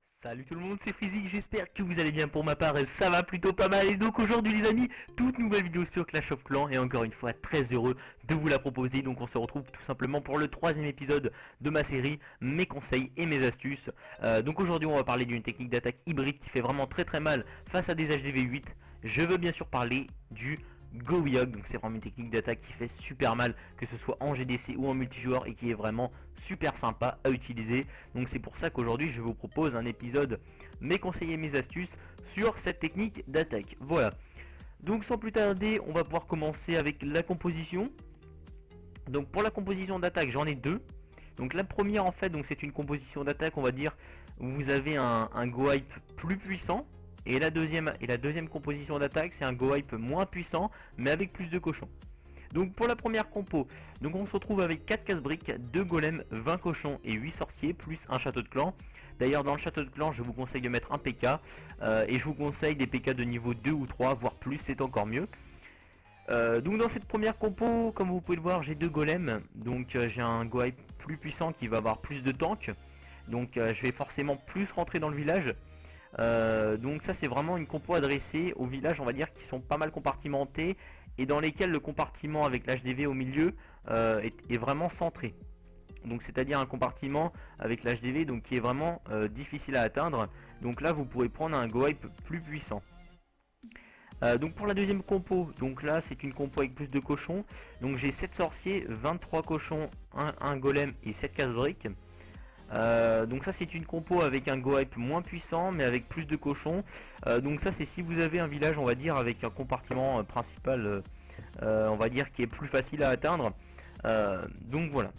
Salut tout le monde, c'est Freezy, j'espère que vous allez bien. Pour ma part, ça va plutôt pas mal. Et donc aujourd'hui les amis, toute nouvelle vidéo sur Clash of Clans. Et encore une fois, très heureux de vous la proposer. Donc on se retrouve tout simplement pour le 3e épisode de ma série, mes conseils et mes astuces. Donc aujourd'hui on va parler d'une technique d'attaque hybride qui fait vraiment très mal face à des HDV 8. Je veux bien sûr parler du Go-Yogg, donc c'est vraiment une technique d'attaque qui fait super mal, que ce soit en GDC ou en multijoueur, et qui est vraiment super sympa à utiliser. Donc c'est pour ça qu'aujourd'hui je vous propose un épisode mes conseils et mes astuces sur cette technique d'attaque. Voilà, donc sans plus tarder on va pouvoir commencer avec la composition. Donc pour la composition d'attaque j'en ai deux. Donc la première en fait, donc c'est une composition d'attaque, on va dire, où vous avez un Go-Hype plus puissant. Et la deuxième composition d'attaque, c'est un Go-Hype moins puissant, mais avec plus de cochons. Donc pour la première compo, donc on se retrouve avec 4 casse-briques, 2 golems, 20 cochons et 8 sorciers, plus un château de clan. D'ailleurs dans le château de clan, je vous conseille de mettre un PK, et je vous conseille des PK de niveau 2 ou 3, voire plus, c'est encore mieux. Donc dans cette première compo, comme vous pouvez le voir, j'ai 2 golems, donc j'ai un Go-Hype plus puissant qui va avoir plus de tank. Donc je vais forcément plus rentrer dans le village. Donc ça c'est vraiment une compo adressée aux villages, on va dire, qui sont pas mal compartimentés et dans lesquels le compartiment avec l'HDV au milieu est vraiment centré. Donc c'est à dire un compartiment avec l'HDV donc qui est vraiment difficile à atteindre. Donc là vous pourrez prendre un Go-Hype plus puissant. Donc pour la deuxième compo, donc là c'est une compo avec plus de cochons. Donc j'ai 7 sorciers, 23 cochons, un golem et 7 casse-briques. Donc ça c'est une compo avec un Go-Hype moins puissant mais avec plus de cochons. Donc ça c'est si vous avez un village, on va dire, avec un compartiment principal on va dire qui est plus facile à atteindre. Donc voilà.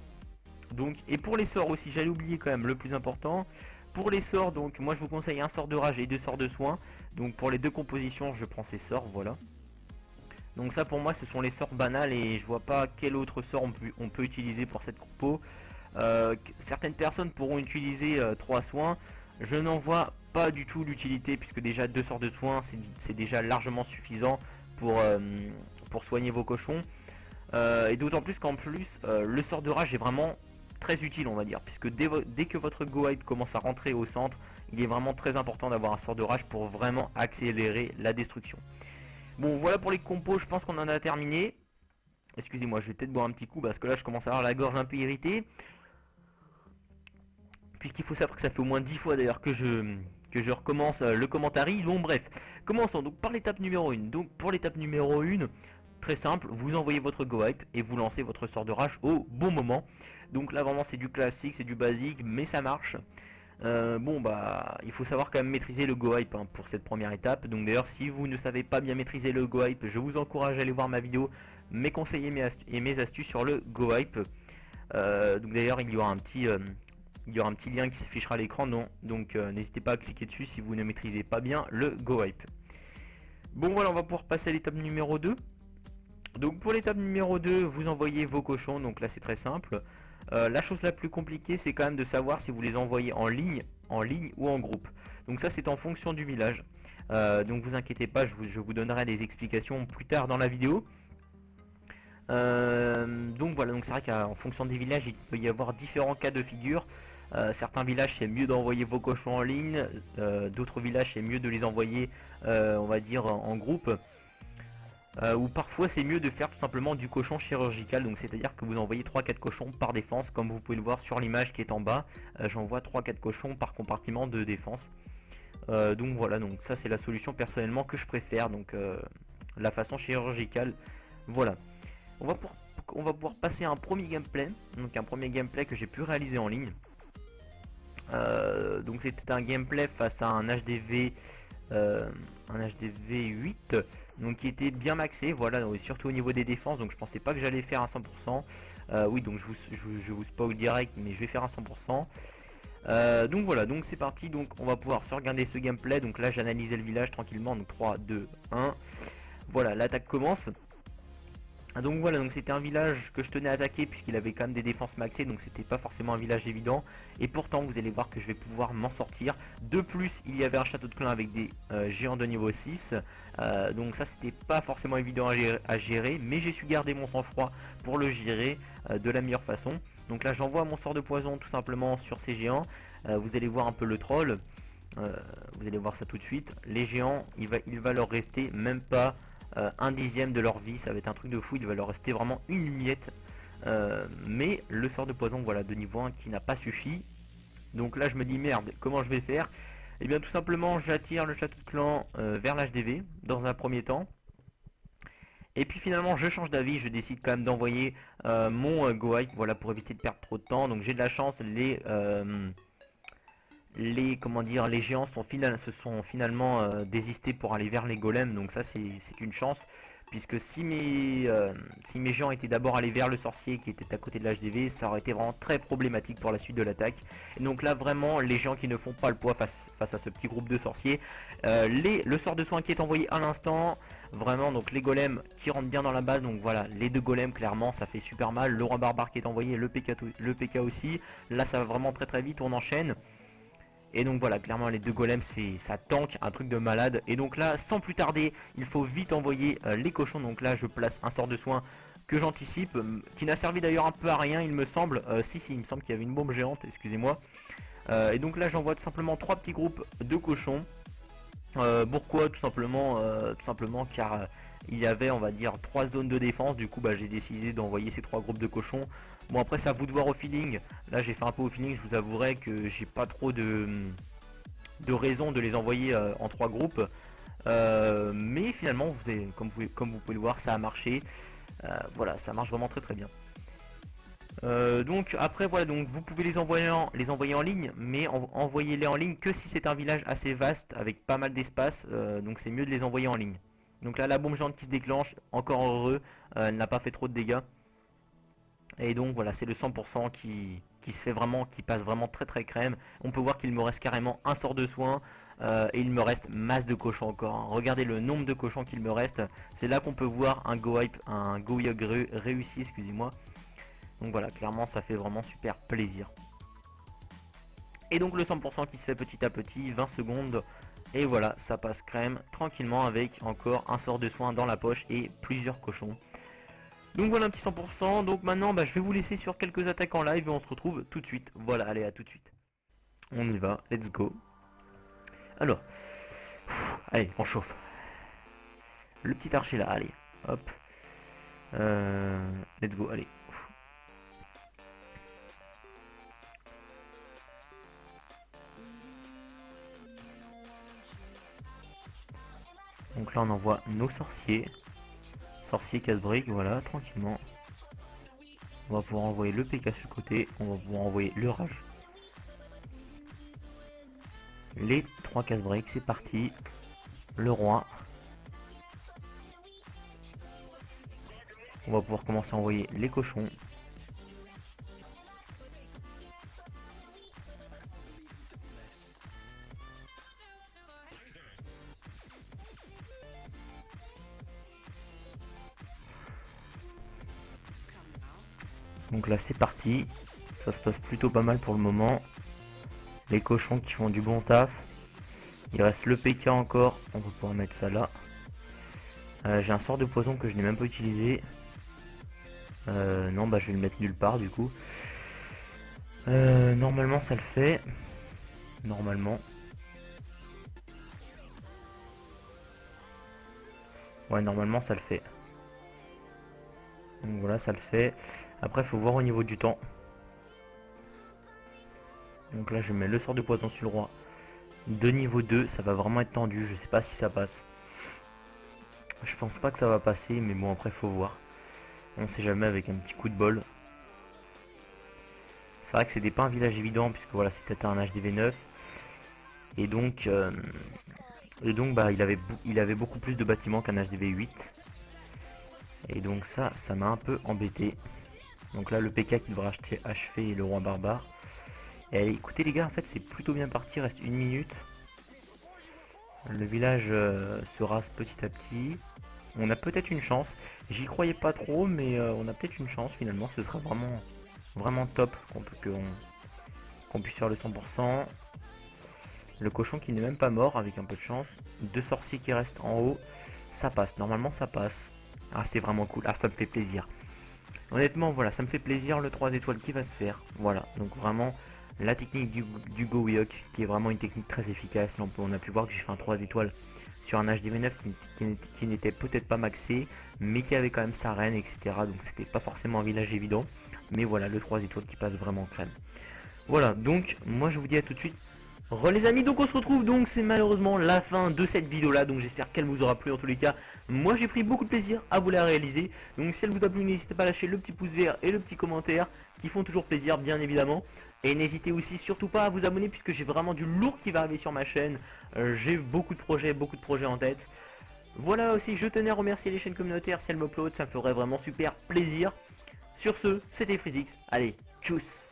Donc, et pour les sorts aussi, j'allais oublier quand même le plus important. Pour les sorts, donc moi je vous conseille un sort de rage et 2 sorts de soin. Donc pour les deux compositions je prends ces sorts, voilà. Donc ça pour moi ce sont les sorts banals et je vois pas quel autre sort on peut utiliser pour cette compo. Certaines personnes pourront utiliser 3 soins. Je n'en vois pas du tout l'utilité puisque déjà 2 sorts de soins c'est déjà largement suffisant pour soigner vos cochons. Et d'autant plus qu'en plus le sort de rage est vraiment très utile, on va dire, puisque dès que votre Go-Hype commence à rentrer au centre, il est vraiment très important d'avoir un sort de rage pour vraiment accélérer la destruction. Bon voilà pour les compos, je pense qu'on en a terminé. Excusez-moi, je vais peut-être boire un petit coup parce que là je commence à avoir la gorge un peu irritée. Puisqu'il faut savoir que ça fait au moins 10 fois d'ailleurs que je recommence le commentary. Bon bref, commençons donc par l'étape numéro 1. Donc pour l'étape numéro 1, très simple, vous envoyez votre Go-Hype et vous lancez votre sort de rage au bon moment. Donc là vraiment c'est du classique, c'est du basique, mais ça marche. Bon bah il faut savoir quand même maîtriser le Go-Hype pour cette première étape. Donc d'ailleurs si vous ne savez pas bien maîtriser le Go-Hype, je vous encourage à aller voir ma vidéo, mes conseils et mes astuces sur le Go-Hype. Donc d'ailleurs il y aura un petit lien qui s'affichera à l'écran, donc n'hésitez pas à cliquer dessus si vous ne maîtrisez pas bien le Go-Hype. Bon voilà, on va pouvoir passer à l'étape numéro 2. Donc pour l'étape numéro 2, vous envoyez vos cochons, donc là c'est très simple. La chose la plus compliquée c'est quand même de savoir si vous les envoyez en ligne ou en groupe. Donc ça c'est en fonction du village. Donc vous inquiétez pas, je vous donnerai des explications plus tard dans la vidéo. Donc voilà, donc c'est vrai qu'en fonction des villages il peut y avoir différents cas de figure. Certains villages c'est mieux d'envoyer vos cochons en ligne, d'autres villages c'est mieux de les envoyer on va dire en groupe. Ou parfois c'est mieux de faire tout simplement du cochon chirurgical, donc c'est à dire que vous envoyez 3-4 cochons par défense, comme vous pouvez le voir sur l'image qui est en bas. J'envoie 3-4 cochons par compartiment de défense. Donc voilà, donc ça c'est la solution personnellement que je préfère, donc la façon chirurgicale. Voilà, on va pouvoir passer à un premier gameplay, donc un premier gameplay que j'ai pu réaliser en ligne. Donc c'était un gameplay face à un HDV 8, donc qui était bien maxé, voilà, surtout au niveau des défenses, donc je pensais pas que j'allais faire un 100%. Oui, donc je vous spoil direct, mais je vais faire un 100%. Donc voilà, donc c'est parti, donc on va pouvoir se regarder ce gameplay. Donc là j'analysais le village tranquillement, donc 3, 2, 1. Voilà, l'attaque commence. Donc voilà, donc c'était un village que je tenais à attaquer puisqu'il avait quand même des défenses maxées, donc c'était pas forcément un village évident. Et pourtant vous allez voir que je vais pouvoir m'en sortir. De plus, il y avait un château de clan avec des géants de niveau 6. Donc ça c'était pas forcément évident à gérer, mais j'ai su garder mon sang-froid pour le gérer de la meilleure façon. Donc là j'envoie mon sort de poison tout simplement sur ces géants. Vous allez voir un peu le troll. Vous allez voir ça tout de suite. Les géants, il va leur rester même pas un dixième de leur vie, ça va être un truc de fou, il va leur rester vraiment une miette. Mais le sort de poison, voilà, de niveau 1 qui n'a pas suffi. Donc là je me dis merde, comment je vais faire? Et bien tout simplement j'attire le château de clan vers l'HDV dans un premier temps. Et puis finalement je change d'avis, je décide quand même d'envoyer mon go hype, voilà, pour éviter de perdre trop de temps. Donc j'ai de la chance, les géants se sont finalement désistés pour aller vers les golems, donc ça c'est une chance, puisque si mes géants étaient d'abord allés vers le sorcier qui était à côté de l'HDV, ça aurait été vraiment très problématique pour la suite de l'attaque. Et donc là vraiment les géants qui ne font pas le poids face à ce petit groupe de sorciers, le sort de soin qui est envoyé à l'instant, vraiment, donc les golems qui rentrent bien dans la base, donc voilà, les deux golems clairement ça fait super mal, le roi barbare qui est envoyé, le PK aussi, là ça va vraiment très vite, on enchaîne. Et donc voilà, clairement les deux golems, ça tank, un truc de malade. Et donc là, sans plus tarder, il faut vite envoyer les cochons. Donc là, je place un sort de soin que j'anticipe, qui n'a servi d'ailleurs un peu à rien, il me semble. Si, il me semble qu'il y avait une bombe géante, excusez-moi. Et donc là, j'envoie tout simplement 3 petits groupes de cochons. Pourquoi? Tout simplement car il y avait, on va dire, 3 zones de défense. Du coup bah, j'ai décidé d'envoyer ces 3 groupes de cochons. Bon après c'est à vous de voir au feeling. Là j'ai fait un peu au feeling, je vous avouerai que j'ai pas trop de raison de les envoyer en 3 groupes. Mais finalement comme vous pouvez le voir, ça a marché. Voilà, ça marche vraiment très bien. Donc après voilà, donc vous pouvez les envoyer en ligne, mais envoyez-les en ligne que si c'est un village assez vaste avec pas mal d'espace, donc c'est mieux de les envoyer en ligne. Donc là la bombe géante qui se déclenche, encore heureux, elle n'a pas fait trop de dégâts. Et donc voilà, c'est le 100% qui se fait vraiment, qui passe vraiment très crème. On peut voir qu'il me reste carrément un sort de soin et il me reste masse de cochons encore, hein. Regardez le nombre de cochons qu'il me reste. C'est là qu'on peut voir un go yog réussi, excusez-moi. Donc voilà, clairement ça fait vraiment super plaisir. Et donc le 100% qui se fait petit à petit, 20 secondes. Et voilà, ça passe crème tranquillement avec encore un sort de soin dans la poche et plusieurs cochons. Donc voilà un petit 100%. Donc maintenant je vais vous laisser sur quelques attaques en live et on se retrouve tout de suite. Voilà, allez, à tout de suite. On y va, let's go. Alors, allez, on chauffe. Le petit archer là, allez, hop. Let's go, allez. Donc là on envoie nos sorciers. Sorcier casse-brique, voilà, tranquillement. On va pouvoir envoyer le PK sur le côté. On va pouvoir envoyer le rage. Les 3 casse-briques, c'est parti. Le roi. On va pouvoir commencer à envoyer les cochons. Donc là c'est parti, ça se passe plutôt pas mal pour le moment. Les cochons qui font du bon taf. Il reste le PK encore, on va pouvoir mettre ça là. J'ai un sort de poison que je n'ai même pas utilisé. Non je vais le mettre nulle part du coup. Normalement ça le fait. Normalement. Ouais, normalement ça le fait. Donc voilà, ça le fait. Après, il faut voir au niveau du temps. Donc là, je mets le sort de poison sur le roi. De niveau 2, ça va vraiment être tendu. Je sais pas si ça passe. Je pense pas que ça va passer, mais bon, après, il faut voir. On sait jamais avec un petit coup de bol. C'est vrai que c'était pas un village évident, puisque voilà, c'était un HDV 9. Et donc, il avait beaucoup plus de bâtiments qu'un HDV 8. Et donc ça m'a un peu embêté. Donc là le PK qui devra achever le roi barbare. Et allez, écoutez les gars, en fait c'est plutôt bien parti, il reste 1 minute. Le village se rase petit à petit. On a peut-être une chance. J'y croyais pas trop, mais on a peut-être une chance finalement. Ce sera vraiment top qu'on puisse faire le 100%. Le cochon qui n'est même pas mort avec un peu de chance. 2 sorciers qui restent en haut. Ça passe, normalement ça passe. Ah, c'est vraiment cool. Ah, ça me fait plaisir. Honnêtement, voilà, ça me fait plaisir le 3 étoiles qui va se faire. Voilà, donc vraiment la technique du Gowiok qui est vraiment une technique très efficace. Là, on a pu voir que j'ai fait un 3 étoiles sur un HDV9 qui n'était peut-être pas maxé, mais qui avait quand même sa reine, etc. Donc c'était pas forcément un village évident. Mais voilà, le 3 étoiles qui passe vraiment crème. Voilà, donc moi je vous dis à tout de suite. Les amis, donc on se retrouve, donc c'est malheureusement la fin de cette vidéo là, donc j'espère qu'elle vous aura plu. En tous les cas, moi j'ai pris beaucoup de plaisir à vous la réaliser, donc si elle vous a plu, n'hésitez pas à lâcher le petit pouce vert et le petit commentaire qui font toujours plaisir, bien évidemment. Et n'hésitez aussi surtout pas à vous abonner puisque j'ai vraiment du lourd qui va arriver sur ma chaîne. J'ai beaucoup de projets en tête. Voilà, aussi je tenais à remercier les chaînes communautaires si elles m'uploadent, ça me ferait vraiment super plaisir. Sur ce, c'était FreezeX, allez, tchuss.